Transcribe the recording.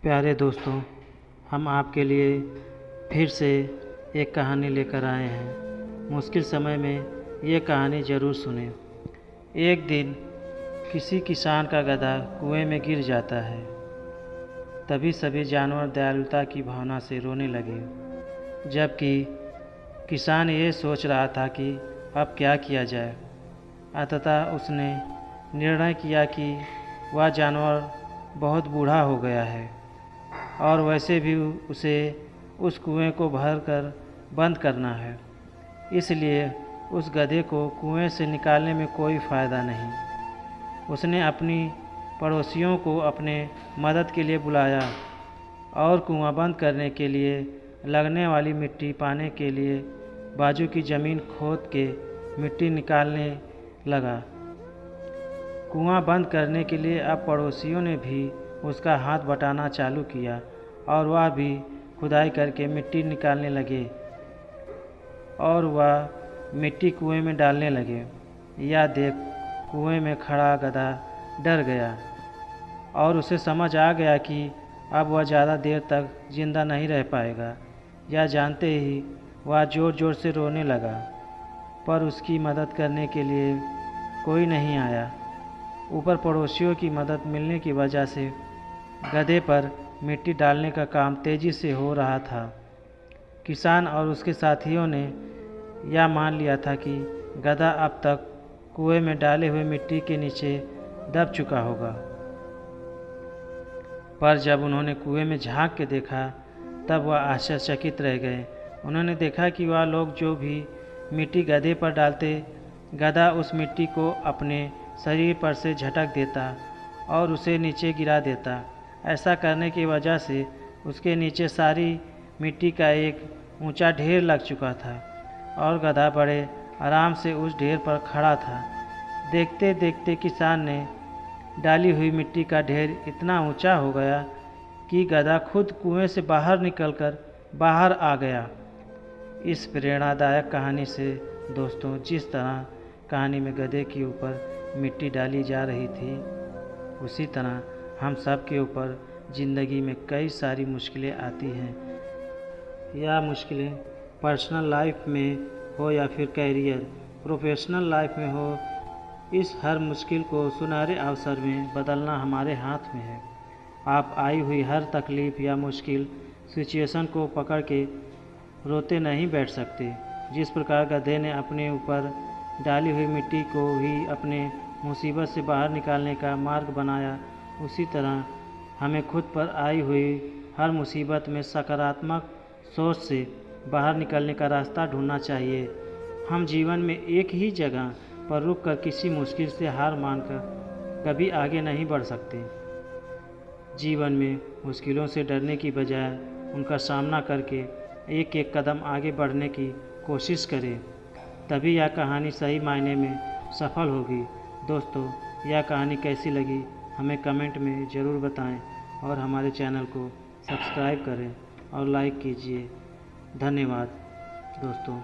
प्यारे दोस्तों, हम आपके लिए फिर से एक कहानी लेकर आए हैं। मुश्किल समय में ये कहानी ज़रूर सुनें। एक दिन किसी किसान का गधा कुएं में गिर जाता है। तभी सभी जानवर दयालुता की भावना से रोने लगे, जबकि किसान ये सोच रहा था कि अब क्या किया जाए। अंततः उसने निर्णय किया कि वह जानवर बहुत बूढ़ा हो गया है और वैसे भी उसे उस कुएं को भर कर बंद करना है, इसलिए उस गधे को कुएं से निकालने में कोई फ़ायदा नहीं। उसने अपनी पड़ोसियों को अपने मदद के लिए बुलाया और कुआं बंद करने के लिए लगने वाली मिट्टी पाने के लिए बाजू की ज़मीन खोद के मिट्टी निकालने लगा। कुआं बंद करने के लिए अब पड़ोसियों ने भी उसका हाथ बटाना चालू किया और वह भी खुदाई करके मिट्टी निकालने लगे और वह मिट्टी कुएं में डालने लगे। यह देख कुएं में खड़ा गधा डर गया और उसे समझ आ गया कि अब वह ज़्यादा देर तक जिंदा नहीं रह पाएगा। यह जानते ही वह ज़ोर ज़ोर से रोने लगा, पर उसकी मदद करने के लिए कोई नहीं आया। ऊपर पड़ोसियों की मदद मिलने की वजह से गधे पर मिट्टी डालने का काम तेज़ी से हो रहा था। किसान और उसके साथियों ने यह मान लिया था कि गधा अब तक कुएं में डाले हुए मिट्टी के नीचे दब चुका होगा, पर जब उन्होंने कुएं में झांक के देखा तब वह आश्चर्यचकित रह गए। उन्होंने देखा कि वह लोग जो भी मिट्टी गधे पर डालते, गधा उस मिट्टी को अपने शरीर पर से झटक देता और उसे नीचे गिरा देता। ऐसा करने की वजह से उसके नीचे सारी मिट्टी का एक ऊंचा ढेर लग चुका था और गधा बड़े आराम से उस ढेर पर खड़ा था। देखते देखते किसान ने डाली हुई मिट्टी का ढेर इतना ऊंचा हो गया कि गधा खुद कुएं से बाहर निकलकर बाहर आ गया। इस प्रेरणादायक कहानी से दोस्तों, जिस तरह कहानी में गधे के ऊपर मिट्टी डाली जा रही थी, उसी तरह हम सब के ऊपर ज़िंदगी में कई सारी मुश्किलें आती हैं। यह मुश्किलें पर्सनल लाइफ में हो या फिर कैरियर प्रोफेशनल लाइफ में हो, इस हर मुश्किल को सुनहरे अवसर में बदलना हमारे हाथ में है। आप आई हुई हर तकलीफ़ या मुश्किल सिचुएशन को पकड़ के रोते नहीं बैठ सकते। जिस प्रकार गधे ने अपने ऊपर डाली हुई मिट्टी को ही अपने मुसीबत से बाहर निकालने का मार्ग बनाया, उसी तरह हमें खुद पर आई हुई हर मुसीबत में सकारात्मक सोच से बाहर निकलने का रास्ता ढूंढना चाहिए। हम जीवन में एक ही जगह पर रुककर किसी मुश्किल से हार मानकर कभी आगे नहीं बढ़ सकते। जीवन में मुश्किलों से डरने की बजाय उनका सामना करके एक एक कदम आगे बढ़ने की कोशिश करें, तभी यह कहानी सही मायने में सफल होगी। दोस्तों, यह कहानी कैसी लगी हमें कमेंट में ज़रूर बताएं और हमारे चैनल को सब्सक्राइब करें और लाइक कीजिए। धन्यवाद दोस्तों।